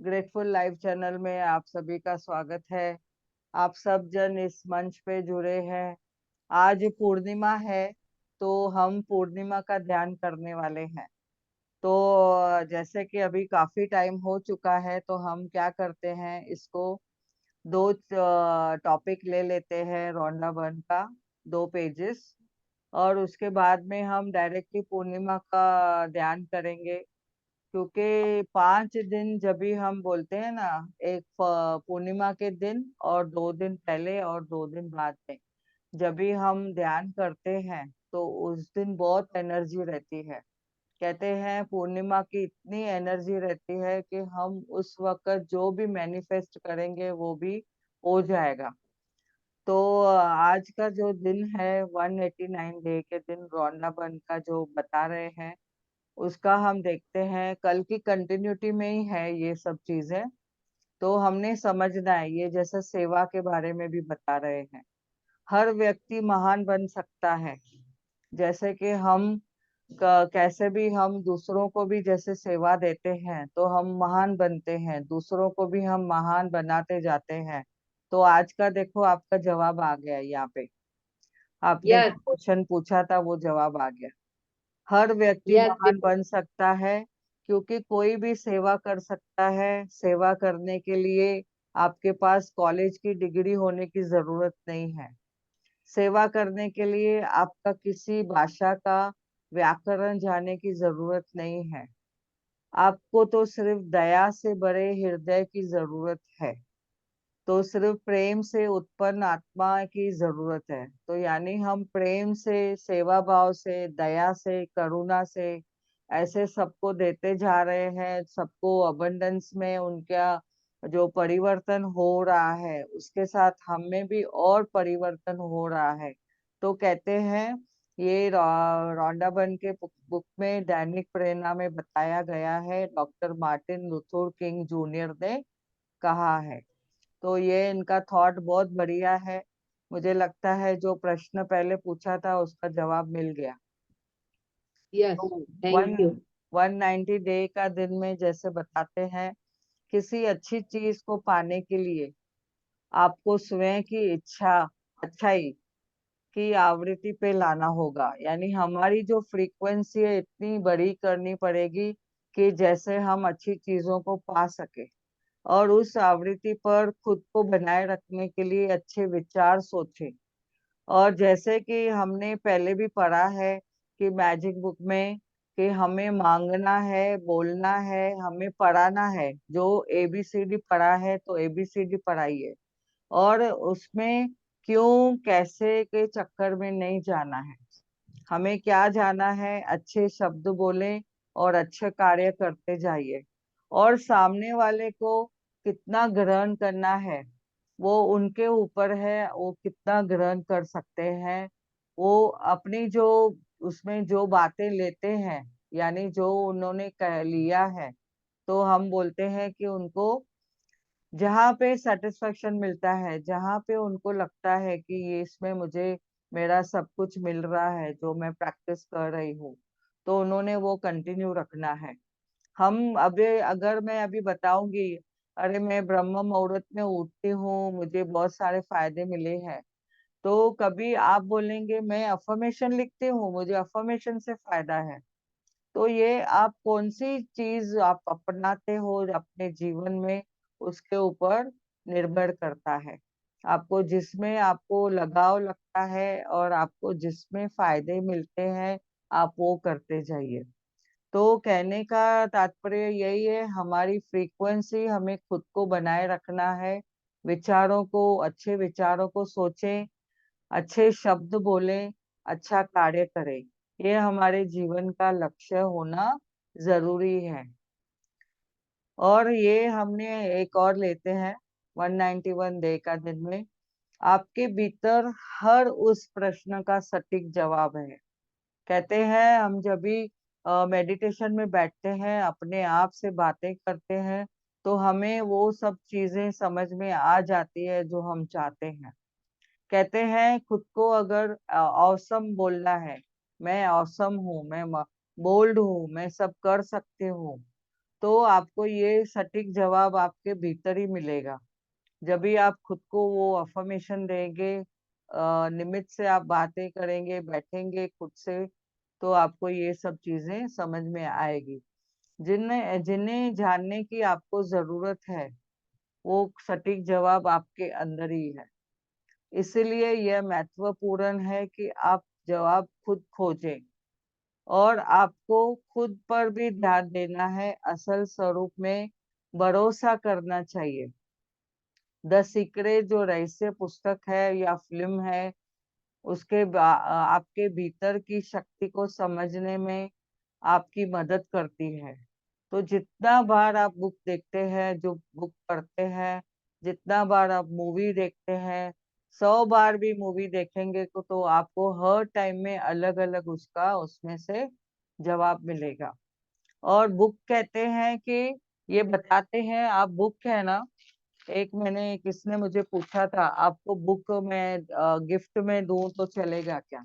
Grateful live channel में आप सभी का स्वागत है। आप सब जन इस मंच पे जुड़े हैं। आज पूर्णिमा है, तो हम पूर्णिमा का ध्यान करने वाले हैं। तो जैसे कि अभी काफी टाइम हो चुका है, तो हम क्या करते हैं, इसको दो टॉपिक ले लेते हैं रौंडा वन का, 2 पेजेस। और उसके बाद में हम डायरेक्टली पूर्णिमा का ध्यान करेंगे। क्योंकि 5 दिन जब भी हम बोलते हैं ना, एक पूर्णिमा के दिन और 2 दिन पहले और 2 दिन बाद में जब भी हम ध्यान करते हैं, तो उस दिन बहुत एनर्जी रहती है। कहते हैं पूर्णिमा की इतनी एनर्जी रहती है कि हम उस वक्त जो भी मैनिफेस्ट करेंगे वो भी हो जाएगा। तो आज का जो दिन है 189 डे के दिन रौंडा बन का जो बता रहे हैं, उसका हम देखते हैं। कल की कंटिन्यूटी में ही है ये सब चीजें, तो हमने समझना है। ये जैसे सेवा के बारे में भी बता रहे हैं, हर व्यक्ति महान बन सकता है। जैसे कि हम कैसे भी हम दूसरों को भी जैसे सेवा देते हैं, तो हम महान बनते हैं, दूसरों को भी हम महान बनाते जाते हैं। तो आज का देखो, आपका जवाब आ गया यहाँ पे। आपने यस। जो क्वेश्चन पूछा था वो जवाब आ गया। हर व्यक्ति यस महान बिल्कुल। बन सकता है, क्योंकि कोई भी सेवा कर सकता है। सेवा करने के लिए आपके पास कॉलेज की डिग्री होने की जरूरत नहीं है। सेवा करने के लिए आपका किसी भाषा का व्याकरण जानने की जरूरत नहीं है। आपको तो सिर्फ दया से भरे हृदय की जरूरत है। तो सिर्फ प्रेम से उत्पन्न आत्मा की जरूरत है। तो यानी हम प्रेम से, सेवा भाव से, दया से, करुणा से ऐसे सबको देते जा रहे हैं। सबको अबंडेंस में उनका जो परिवर्तन हो रहा है, उसके साथ हमें भी और परिवर्तन हो रहा है। तो कहते हैं, ये रौंडा बन के बुक में दैनिक प्रेरणा में बताया गया है, doctor Martin Luther king junior ने कहा है। तो ये इनका थॉट बहुत बढ़िया है। मुझे लगता है जो प्रश्न पहले पूछा था उसका जवाब मिल गया। यस। तो वन थैंक यू। 190 डे का दिन में जैसे बताते हैं, किसी अच्छी चीज को पाने के लिए आपको स्वयं की इच्छा, अच्छाई की आवृत्ति पे लाना होगा। यानी हमारी जो फ्रीक्वेंसी है इतनी बड़ी करनी पड़ेगी कि जैसे हम अच्छी चीजों को पा सके। और उस आवृत्ति पर खुद को बनाए रखने के लिए अच्छे विचार सोचे। और जैसे कि हमने पहले भी पढ़ा है कि मैजिक बुक में, कि हमें मांगना है, बोलना है, हमें पढ़ाना है। जो एबीसीडी पढ़ा है तो एबीसीडी पढ़ाइए। और उसमें क्यों कैसे के चक्कर में नहीं जाना है। हमें क्या जाना है, अच्छे शब्द बोलें और अच्छे कार्य करते जाइए। और सामने वाले को कितना ग्रहण करना है, वो उनके ऊपर है, वो कितना ग्रहण कर सकते हैं। वो अपनी जो उसमें जो बातें लेते हैं, यानी जो उन्होंने कह लिया है, तो हम बोलते हैं कि उनको जहाँ पे सेटिस्फेक्शन मिलता है, जहाँ पे उनको लगता है कि ये इसमें मुझे मेरा सब कुछ मिल रहा है जो मैं प्रैक्टिस कर रही हूँ, तो उन्होंने वो कंटिन्यू रखना है। हम अभी, अगर मैं अभी बताऊंगी, अरे मैं ब्रह्म मुहूर्त में उठती हूँ, मुझे बहुत सारे फायदे मिले हैं, तो कभी आप बोलेंगे मैं अफर्मेशन लिखती हूँ, मुझे अफर्मेशन से फायदा है। तो ये आप कौन सी चीज आप अपनाते हो अपने जीवन में, उसके ऊपर निर्भर करता है। आपको जिसमें आपको लगाव लगता है और आपको जिसमें फायदे मिलते हैं, आप वो करते जाइए। तो कहने का तात्पर्य यही है, हमारी फ्रीक्वेंसी हमें खुद को बनाए रखना है। विचारों को, अच्छे विचारों को सोचें, अच्छे शब्द बोलें, अच्छा कार्य करें। ये हमारे जीवन का लक्ष्य होना जरूरी है। और ये हमने एक और लेते हैं, 191 डे का दिन में आपके भीतर हर उस प्रश्न का सटीक जवाब है। कहते हैं हम जब भी मेडिटेशन में बैठते हैं, अपने आप से बातें करते हैं, तो हमें वो सब चीजें समझ में आ जाती है जो हम चाहते हैं। कहते हैं खुद को अगर औसम बोलना है, मैं औसम हूँ, मैं बोल्ड हूँ, मैं सब कर सकती हूँ, तो आपको ये सटीक जवाब आपके भीतर ही मिलेगा। जब भी आप खुद को वो अफर्मेशन देंगे, निमित्त से आप बातें करेंगे, बैठेंगे खुद से, तो आपको ये सब चीजें समझ में आएगी। जिन्हें जिन्हें जानने की आपको जरूरत है, वो सटीक जवाब आपके अंदर ही है। इसीलिए यह महत्वपूर्ण है कि आप जवाब खुद खोजें, और आपको खुद पर भी ध्यान देना है। असल स्वरूप में भरोसा करना चाहिए। द सीक्रेट जो रहस्य पुस्तक है या फिल्म है, आपके भीतर की शक्ति को समझने में आपकी मदद करती है। तो जितना बार आप बुक देखते हैं, जो बुक पढ़ते हैं, जितना बार आप मूवी देखते हैं, 100 बार भी मूवी देखेंगे तो आपको हर टाइम में अलग अलग उसका उसमें से जवाब मिलेगा। और बुक कहते हैं कि ये बताते हैं, आप बुक है ना। एक मैंने किसने मुझे पूछा था, आपको बुक में गिफ्ट में दूं तो चलेगा क्या?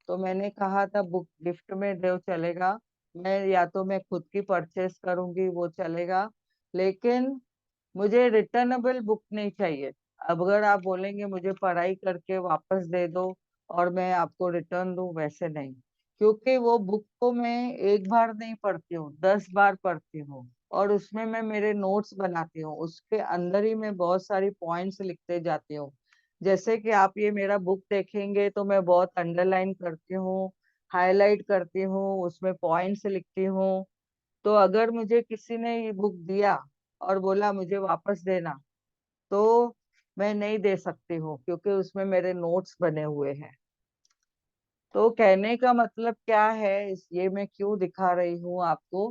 तो मैंने कहा था बुक गिफ्ट में दो चलेगा, मैं या तो मैं खुद की परचेस करूंगी वो चलेगा, लेकिन मुझे रिटर्नेबल बुक नहीं चाहिए। अब अगर आप बोलेंगे मुझे पढ़ाई करके वापस दे दो और मैं आपको रिटर्न दूं, वैसे नहीं। क्योंकि वो बुक को मैं एक बार नहीं पढ़ती हूँ, 10 बार पढ़ती हूँ, और उसमें मैं मेरे नोट्स बनाती हूँ। उसके अंदर ही मैं बहुत सारी पॉइंट्स लिखते जाती हूँ। जैसे कि आप ये मेरा बुक देखेंगे तो मैं बहुत अंडरलाइन करती हूँ, हाईलाइट करती हूँ, उसमें पॉइंट्स लिखती हूँ। तो अगर मुझे किसी ने ये बुक दिया और बोला मुझे वापस देना, तो मैं नहीं दे सकती हूँ, क्योंकि उसमें मेरे नोट्स बने हुए हैं। तो कहने का मतलब क्या है, ये मैं क्यों दिखा रही हूँ आपको,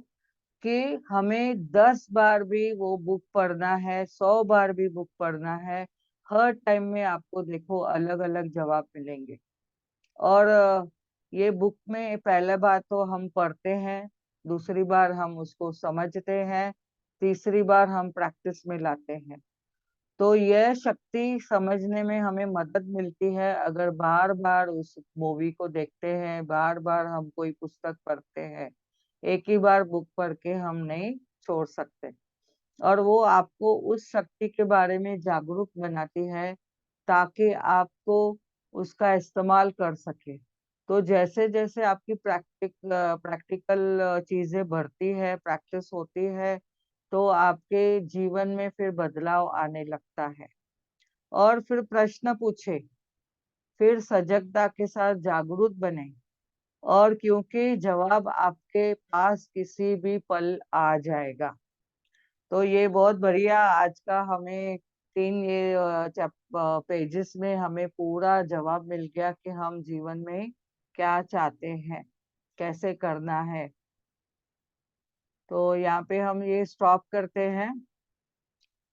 कि हमें 10 बार भी वो बुक पढ़ना है, 100 बार भी बुक पढ़ना है। हर टाइम में आपको देखो अलग अलग जवाब मिलेंगे। और ये बुक में पहला बार तो हम पढ़ते हैं, दूसरी बार हम उसको समझते हैं, तीसरी बार हम प्रैक्टिस में लाते हैं। तो यह शक्ति समझने में हमें मदद मिलती है अगर बार बार उस मूवी को देखते हैं, बार बार हम कोई पुस्तक पढ़ते हैं। एक ही बार बुक पढ़ के हम नहीं छोड़ सकते। और वो आपको उस शक्ति के बारे में जागरूक बनाती है, ताकि आपको उसका इस्तेमाल कर सके। तो जैसे जैसे आपकी प्रैक्टिकल चीजें बढ़ती है, प्रैक्टिस होती है, तो आपके जीवन में फिर बदलाव आने लगता है। और फिर प्रश्न पूछे, फिर सजगता के साथ जागरूक बने, और क्योंकि जवाब आपके पास किसी भी पल आ जाएगा। तो ये बहुत बढ़िया आज का हमें 3 ये पेजेस में हमें पूरा जवाब मिल गया कि हम जीवन में क्या चाहते हैं, कैसे करना है। तो यहाँ पे हम ये स्टॉप करते हैं।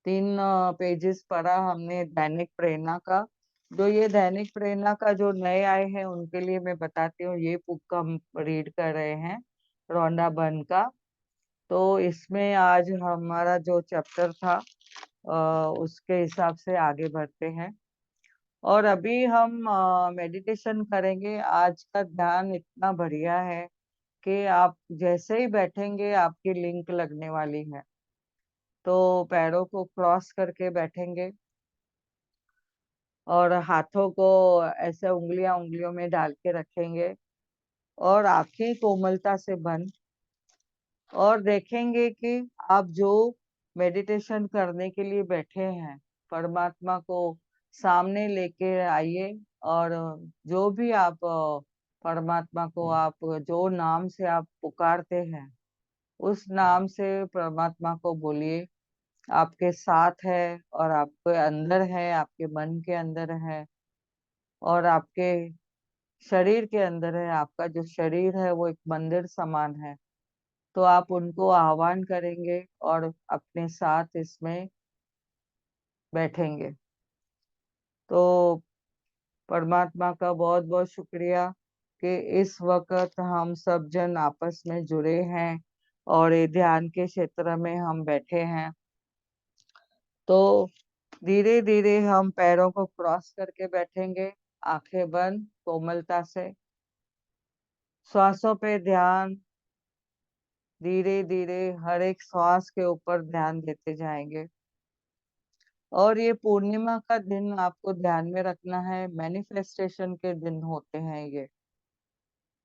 3 पेजेस पढ़ा हमने दैनिक प्रेरणा का। जो ये दैनिक प्रेरणा का जो नए आए हैं उनके लिए मैं बताती हूँ, ये बुक हम रीड कर रहे हैं, रोंडा बर्न का। तो इसमें आज हमारा जो चैप्टर था, उसके हिसाब से आगे बढ़ते हैं। और अभी हम मेडिटेशन करेंगे। आज का ध्यान इतना बढ़िया है कि आप जैसे ही बैठेंगे आपकी लिंक लगने वाली है। तो पैरों को क्रॉस करके बैठेंगे, और हाथों को ऐसे उंगलियां उंगलियों में डाल के रखेंगे, और आंखें कोमलता से बंद। और देखेंगे कि आप जो मेडिटेशन करने के लिए बैठे हैं, परमात्मा को सामने लेके आइए। और जो भी आप परमात्मा को आप जो नाम से आप पुकारते हैं, उस नाम से परमात्मा को बोलिए। आपके साथ है, और आपके अंदर है, आपके मन के अंदर है, और आपके शरीर के अंदर है। आपका जो शरीर है वो एक मंदिर समान है। तो आप उनको आह्वान करेंगे और अपने साथ इसमें बैठेंगे। तो परमात्मा का बहुत बहुत शुक्रिया कि इस वक्त हम सब जन आपस में जुड़े हैं और ये ध्यान के क्षेत्र में हम बैठे हैं। तो धीरे धीरे हम पैरों को क्रॉस करके बैठेंगे, आंखें बंद, कोमलता से, श्वासों पे ध्यान। धीरे धीरे हर एक श्वास के ऊपर ध्यान देते जाएंगे। और ये पूर्णिमा का दिन आपको ध्यान में रखना है, मैनिफेस्टेशन के दिन होते हैं ये।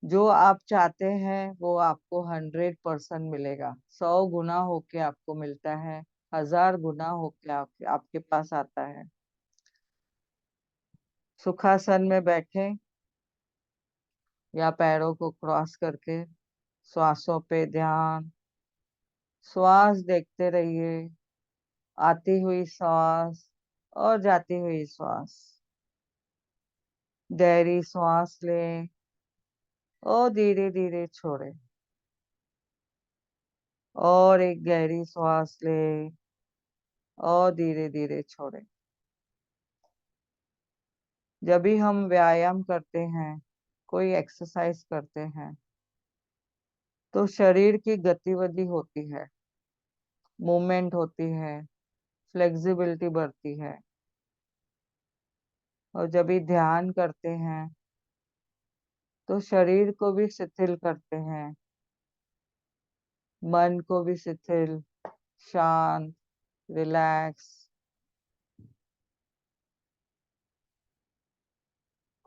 जो आप चाहते हैं वो आपको 100% मिलेगा, 100 गुना होके आपको मिलता है, 1000 गुना होके आपके पास आता है। सुखासन में बैठे या पैरों को क्रॉस करके श्वासों पे ध्यान, श्वास देखते रहिए, आती हुई श्वास और जाती हुई श्वास। गहरी श्वास लें और धीरे धीरे छोड़ें, और एक गहरी श्वास लें और धीरे धीरे छोड़ें। जब भी हम व्यायाम करते हैं, कोई एक्सरसाइज करते हैं, तो शरीर की गतिविधि होती है, मूवमेंट होती है, फ्लेक्सिबिलिटी बढ़ती है। और जब भी ध्यान करते हैं तो शरीर को भी शिथिल करते हैं, मन को भी शिथिल, शांत, रिलैक्स।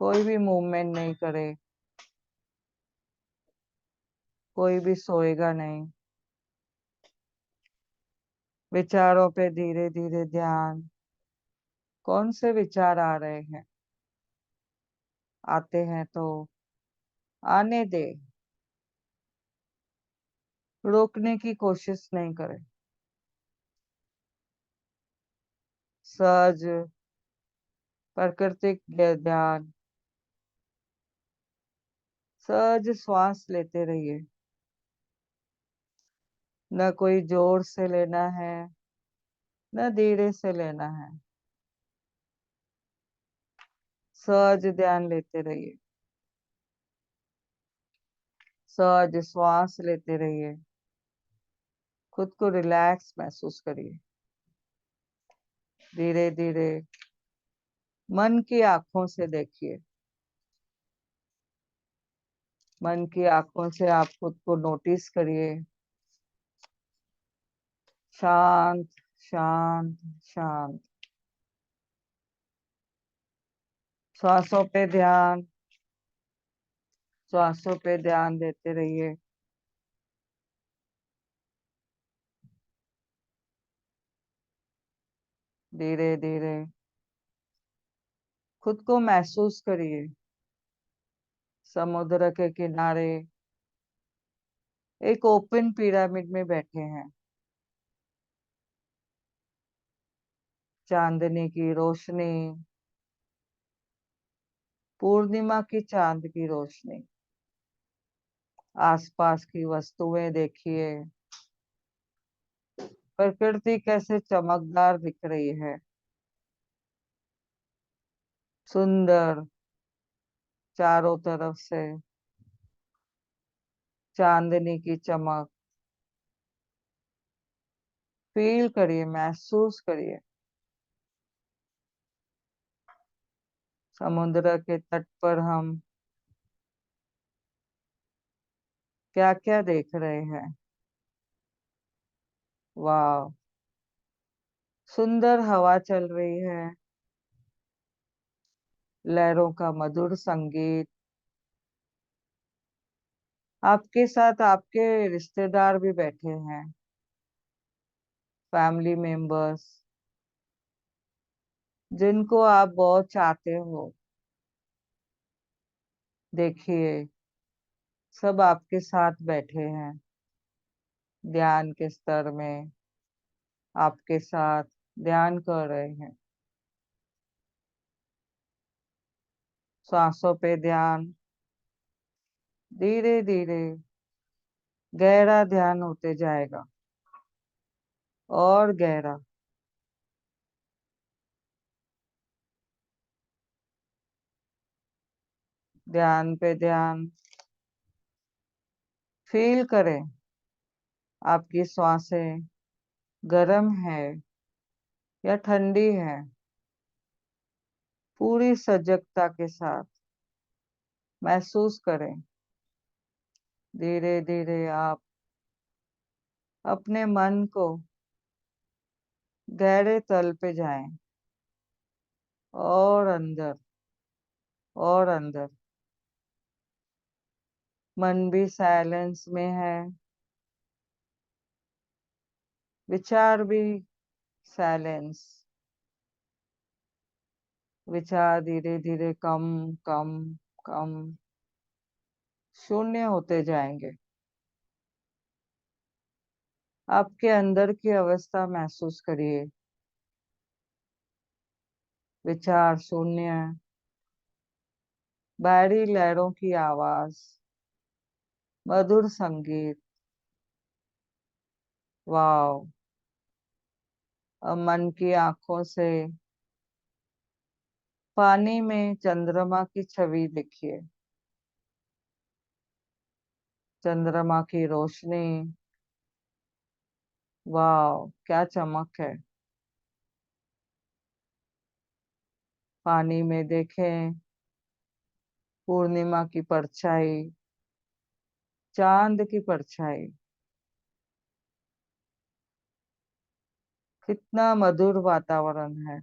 कोई भी मूवमेंट नहीं करे, कोई भी सोएगा नहीं। विचारों पे धीरे धीरे ध्यान। कौन से विचार आ रहे हैं? आते हैं तो आने दे, रोकने की कोशिश नहीं करें। सहज प्राकृतिक ध्यान, सहज श्वास लेते रहिए। न कोई जोर से लेना है, न धीरे से लेना है। सहज ध्यान लेते रहिए, सहज श्वास लेते रहिए। खुद को रिलैक्स महसूस करिए। धीरे धीरे मन की आंखों से देखिए। मन की आंखों से आप खुद को नोटिस करिए। शांत, शांत, शांत। श्वासों पे ध्यान, श्वासों पे ध्यान देते रहिए। धीरे धीरे खुद को महसूस करिए समुद्र के किनारे एक ओपन पिरामिड में बैठे हैं। चांदनी की रोशनी, पूर्णिमा की चांद की रोशनी, आसपास की वस्तुएं देखिए। प्रकृति कैसे चमकदार दिख रही है, सुंदर। चारों तरफ से चांदनी की चमक फील करिए, महसूस करिए। समुद्र के तट पर हम क्या क्या देख रहे हैं? वाह, सुंदर हवा चल रही है, लहरों का मधुर संगीत। आपके साथ आपके रिश्तेदार भी बैठे हैं, फैमिली मेंबर्स, जिनको आप बहुत चाहते हो। देखिए, सब आपके साथ बैठे हैं, ध्यान के स्तर में आपके साथ ध्यान कर रहे हैं। सांसों पे ध्यान। धीरे धीरे गहरा ध्यान होते जाएगा, और गहरा। ध्यान पे ध्यान। फील करें आपकी श्वासें गर्म है या ठंडी है। पूरी सजगता के साथ महसूस करें। धीरे धीरे आप अपने मन को गहरे तल पे जाएं और अंदर और अंदर। मन भी साइलेंस में है, विचार भी साइलेंस। विचार धीरे धीरे कम कम कम शून्य होते जाएंगे। आपके अंदर की अवस्था महसूस करिए। विचार शून्य, बाहरी लहरों की आवाज, मधुर संगीत। वाव। अब मन की आंखों से पानी में चंद्रमा की छवि देखिए। चंद्रमा की रोशनी, वाव क्या चमक है। पानी में देखें पूर्णिमा की परछाई, चांद की परछाई। कितना मधुर वातावरण है,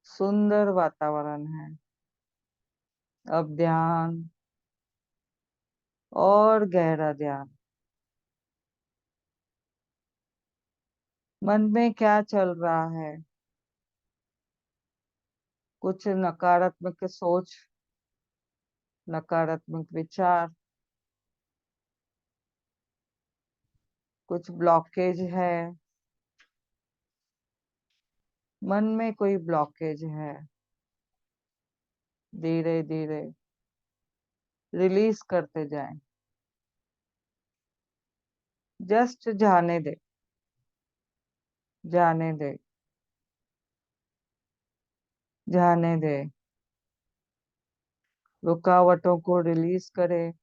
सुंदर वातावरण है। अब ध्यान और गहरा ध्यान। मन में क्या चल रहा है? कुछ नकारात्मक सोच, नकारात्मक विचार, कुछ ब्लॉकेज है। मन में कोई ब्लॉकेज है, धीरे धीरे रिलीज करते जाएं। जस्ट जाने दे, जाने दे, जाने दे। रुकावटों को रिलीज करें।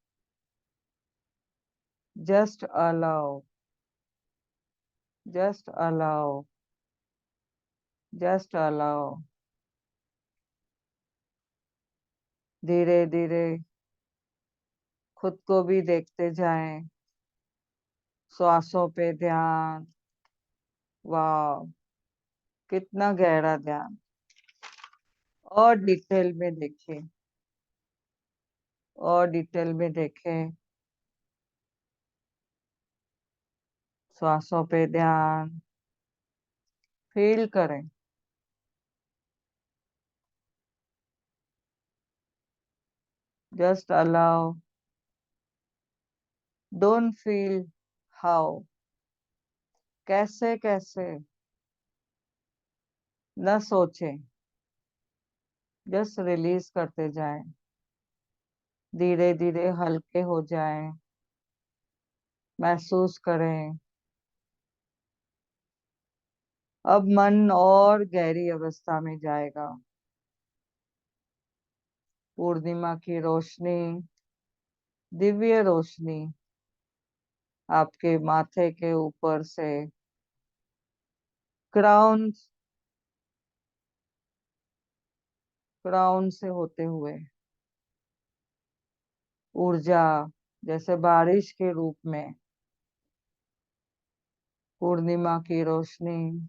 Just allow, just allow, just allow. धीरे धीरे खुद को भी देखते जाएं। श्वासों पे ध्यान। वाह कितना गहरा ध्यान। और डिटेल में देखें, और डिटेल में देखें। श्वासों पे ध्यान, फील करें। Just allow, don't feel how, कैसे कैसे न सोचें। जस्ट रिलीज करते जाएं। धीरे धीरे हल्के हो जाएं। महसूस करें। अब मन और गहरी अवस्था में जाएगा। पूर्णिमा की रोशनी, दिव्य रोशनी आपके माथे के ऊपर से क्राउन, क्राउन से होते हुए ऊर्जा जैसे बारिश के रूप में। पूर्णिमा की रोशनी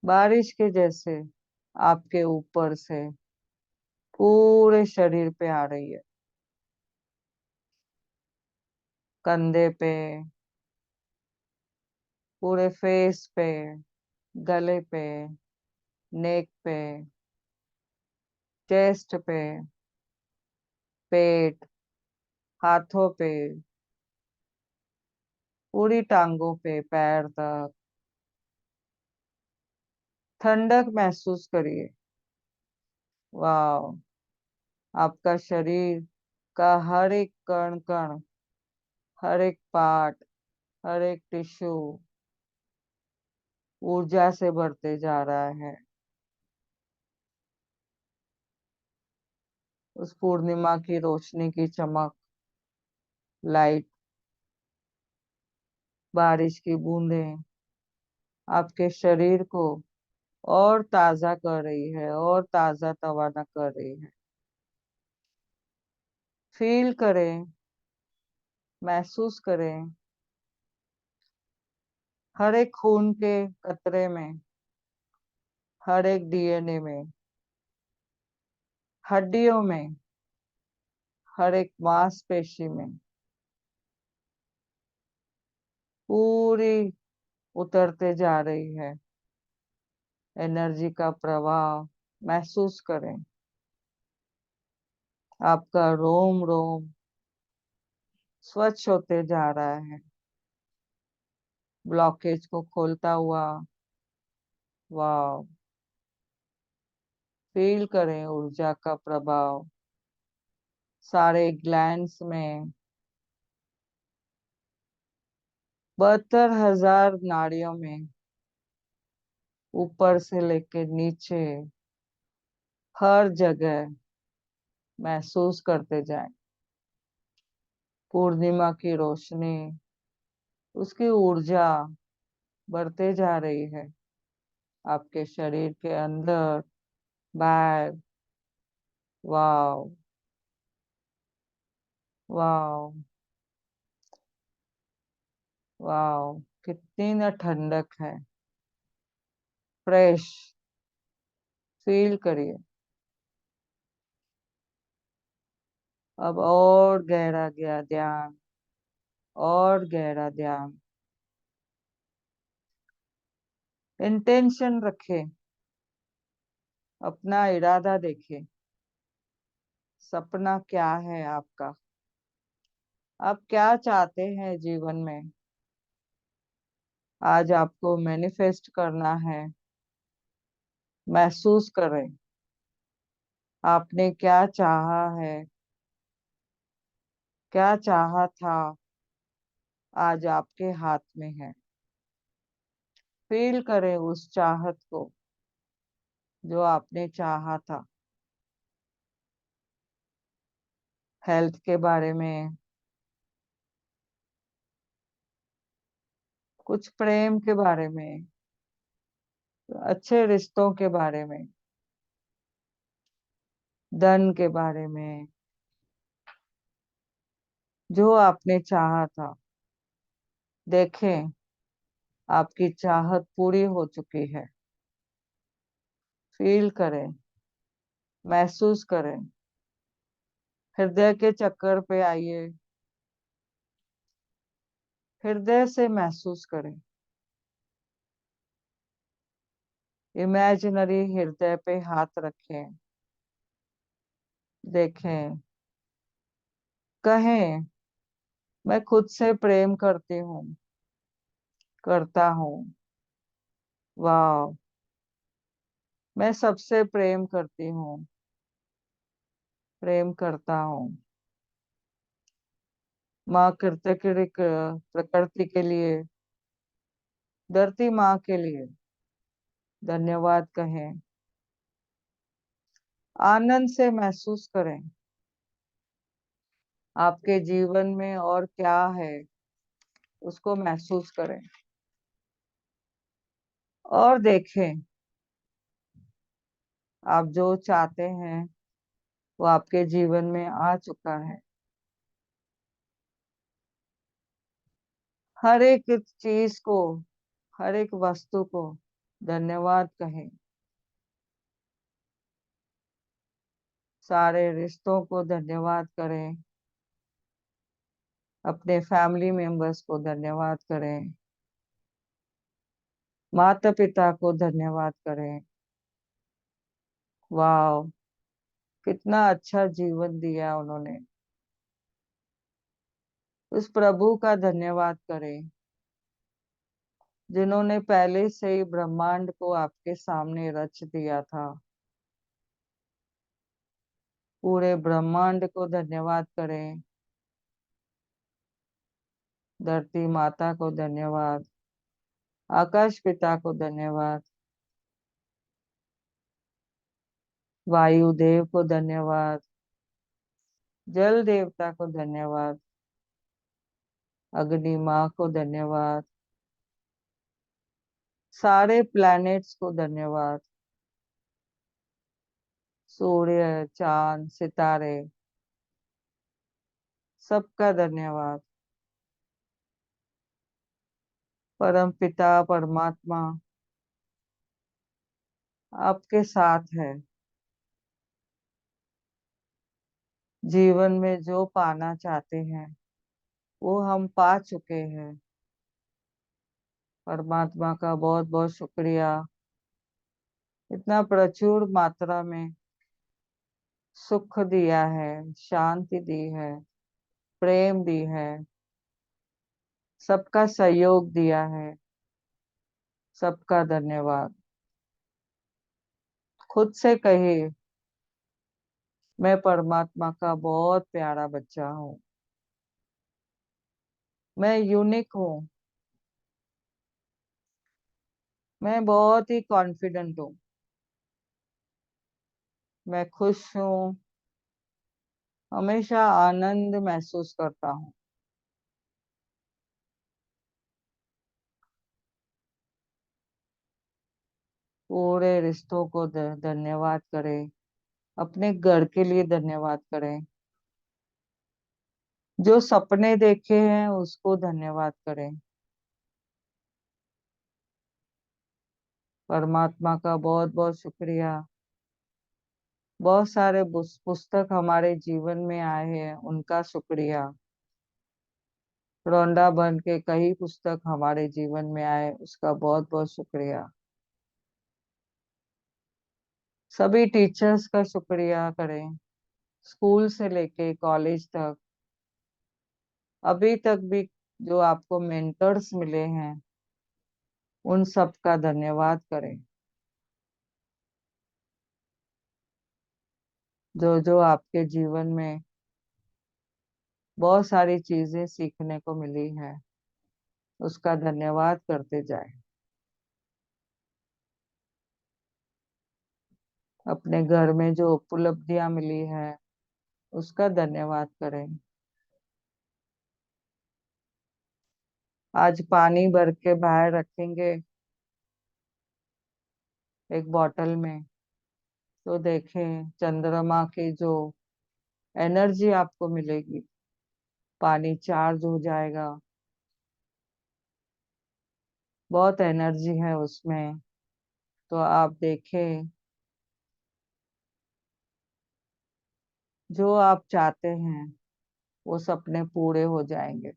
बारिश के जैसे आपके ऊपर से पूरे शरीर पे आ रही है। कंधे पे, पूरे फेस पे, गले पे, नेक पे, चेस्ट पे, पेट, हाथों पे, पूरी टांगों पे, पैर तक। ठंडक महसूस करिए। वाह। आपका शरीर का हर एक कण कण, हर एक पार्ट, हर एक टिश्यू ऊर्जा से भरते जा रहा है। उस पूर्णिमा की रोशनी की चमक, लाइट, बारिश की बूंदें आपके शरीर को और ताजा कर रही है, और ताजा तवाना कर रही है। फील करें, महसूस करें हर एक खून के कतरे में, हर एक डीएनए में, हड्डियों में, हर एक मांसपेशी में पूरी उतरते जा रही है। एनर्जी का प्रवाह महसूस करें। आपका रोम रोम स्वच्छ होते जा रहा है, ब्लॉकेज को खोलता हुआ। वाह, फील करें ऊर्जा का प्रभाव सारे ग्लैंड्स में, 72,000 नाड़ियों में, ऊपर से लेकर नीचे हर जगह महसूस करते जाएं। पूर्णिमा की रोशनी, उसकी ऊर्जा बढ़ते जा रही है आपके शरीर के अंदर बाहर। वाह, वाह, वाह, कितनी न ठंडक है। फ्रेश फील करिए। अब और गहरा गया ध्यान, और गहरा ध्यान। इंटेंशन रखें, अपना इरादा देखें। सपना क्या है आपका? आप क्या चाहते हैं जीवन में? आज आपको मैनिफेस्ट करना है। महसूस करें आपने क्या चाहा है, क्या चाहा था, आज आपके हाथ में है। फील करें उस चाहत को जो आपने चाहा था। हेल्थ के बारे में, कुछ प्रेम के बारे में, अच्छे रिश्तों के बारे में, धन के बारे में, जो आपने चाहा था। देखें आपकी चाहत पूरी हो चुकी है। फील करें, महसूस करें। हृदय के चक्कर पे आइए, हृदय से महसूस करें। इमेजिनरी हृदय पे हाथ रखें। देखें, कहें मैं खुद से प्रेम करती हूँ, करता हूँ। वाह, मैं सबसे प्रेम करती हूँ, प्रेम करता हूँ। माँ कृतज्ञ प्रकृति के लिए, धरती माँ के लिए धन्यवाद कहें। आनंद से महसूस करें आपके जीवन में और क्या है, उसको महसूस करें और देखें आप जो चाहते हैं वो आपके जीवन में आ चुका है। हर एक चीज को, हर एक वस्तु को धन्यवाद कहें। सारे रिश्तों को धन्यवाद करें। अपने फैमिली मेंबर्स को धन्यवाद करें। माता पिता को धन्यवाद करें। वाह, कितना अच्छा जीवन दिया उन्होंने। उस प्रभु का धन्यवाद करें जिन्होंने पहले से ही ब्रह्मांड को आपके सामने रच दिया था। पूरे ब्रह्मांड को धन्यवाद करें। धरती माता को धन्यवाद, आकाश पिता को धन्यवाद, वायु देव को धन्यवाद, जल देवता को धन्यवाद, अग्नि माँ को धन्यवाद, सारे प्लैनेट्स को धन्यवाद, सूर्य चांद सितारे सबका धन्यवाद। परम पिता परमात्मा आपके साथ है। जीवन में जो पाना चाहते हैं वो हम पा चुके हैं। परमात्मा का बहुत बहुत शुक्रिया। इतना प्रचुर मात्रा में सुख दिया है, शांति दी है, प्रेम दी है, सबका सहयोग दिया है। सबका धन्यवाद। खुद से कहिए, मैं परमात्मा का बहुत प्यारा बच्चा हूँ। मैं यूनिक हूँ। मैं बहुत ही कॉन्फिडेंट हूँ। मैं खुश हूँ। हमेशा आनंद महसूस करता हूँ। पूरे रिश्तों को धन्यवाद करें। अपने घर के लिए धन्यवाद करें। जो सपने देखे हैं उसको धन्यवाद करें। परमात्मा का बहुत बहुत शुक्रिया। बहुत सारे पुस्तक हमारे जीवन में आए हैं, उनका शुक्रिया। रोंडा बन के कई पुस्तक हमारे जीवन में आए, उसका बहुत बहुत शुक्रिया। सभी टीचर्स का शुक्रिया करें, स्कूल से लेके कॉलेज तक, अभी तक भी जो आपको मेंटर्स मिले हैं उन सब का धन्यवाद करें। जो जो आपके जीवन में बहुत सारी चीजें सीखने को मिली है, उसका धन्यवाद करते जाएं। अपने घर में जो उपलब्धियां मिली है उसका धन्यवाद करें। आज पानी भर के बाहर रखेंगे एक बोतल में, तो देखें चंद्रमा की जो एनर्जी आपको मिलेगी, पानी चार्ज हो जाएगा। बहुत एनर्जी है उसमें। तो आप देखें, जो आप चाहते हैं वो सपने पूरे हो जाएंगे।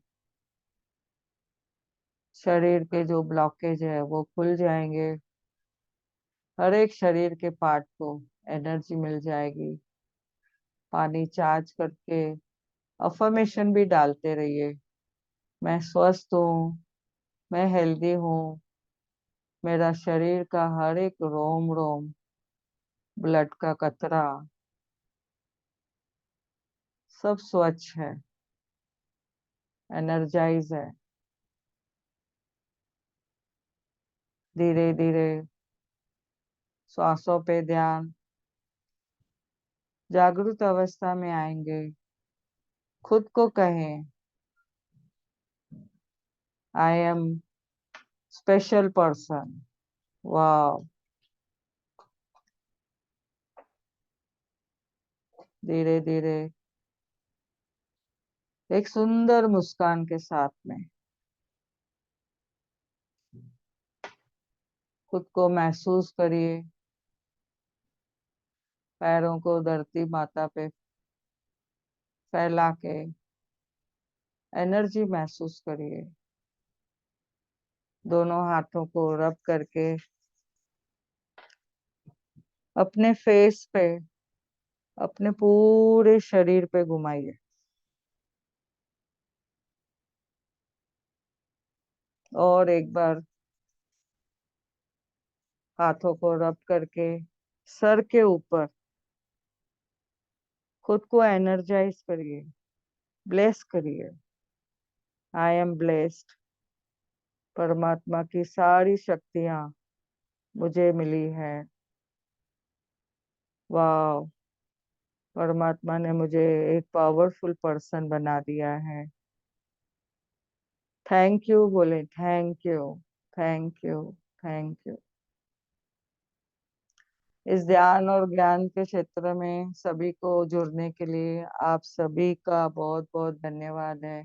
शरीर के जो ब्लॉकेज है वो खुल जाएंगे। हर एक शरीर के पार्ट को एनर्जी मिल जाएगी। पानी चार्ज करके अफर्मेशन भी डालते रहिए। मैं स्वस्थ हूँ। मैं हेल्दी हूँ। मेरा शरीर का हर एक रोम रोम, ब्लड का कतरा सब स्वच्छ है, एनर्जाइज है। धीरे धीरे श्वासों पे ध्यान, जागृत अवस्था में आएंगे। खुद को कहें, आई एम स्पेशल पर्सन। वाह। धीरे धीरे एक सुंदर मुस्कान के साथ में खुद को महसूस करिए। पैरों को धरती माता पे फैला के एनर्जी महसूस करिए। दोनों हाथों को रब करके अपने फेस पे, अपने पूरे शरीर पे घुमाइए। और एक बार हाथों को रब करके सर के ऊपर खुद को एनर्जाइज करिए, ब्लेस करिए। I am blessed. परमात्मा की सारी शक्तियां मुझे मिली है। वाह। परमात्मा ने मुझे एक पावरफुल पर्सन बना दिया है। थैंक यू बोले, thank you, thank you, thank you. इस ध्यान और ज्ञान के क्षेत्र में सभी को जुड़ने के लिए आप सभी का बहुत बहुत धन्यवाद है।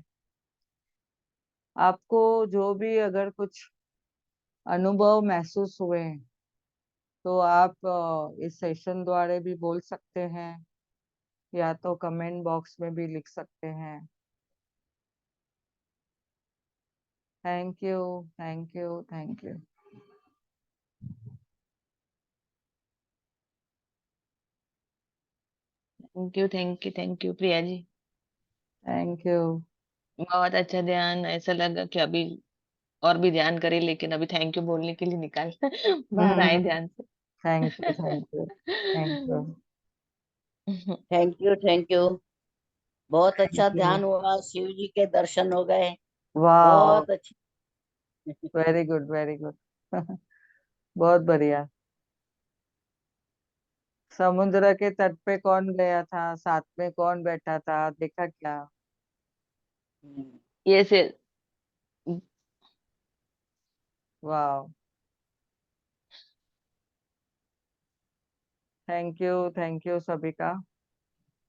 आपको जो भी अगर कुछ अनुभव महसूस हुए तो आप इस सेशन द्वारा भी बोल सकते हैं, या तो कमेंट बॉक्स में भी लिख सकते हैं। Thank you, thank you, thank you. Thank you Priya ji. Thank you. बहुत अच्छा ध्यान, ऐसा लगा कि अभी और भी ध्यान करे, लेकिन अभी थैंक यू बोलने के लिए निकाल बाहर आए हम्म। ध्यान से। Thank you, thank you, thank you. Thank you. बहुत अच्छा थैंक यू। ध्यान हुआ, शिव जी के दर्शन हो गए। वाह, बहुत अच्छी। Very good, very good. बहुत बढ़िया। समुद्र के तट पे कौन गया था, साथ में कौन बैठा था, देखा क्या? ये से वाह। थैंक यू, थैंक यू सभी का।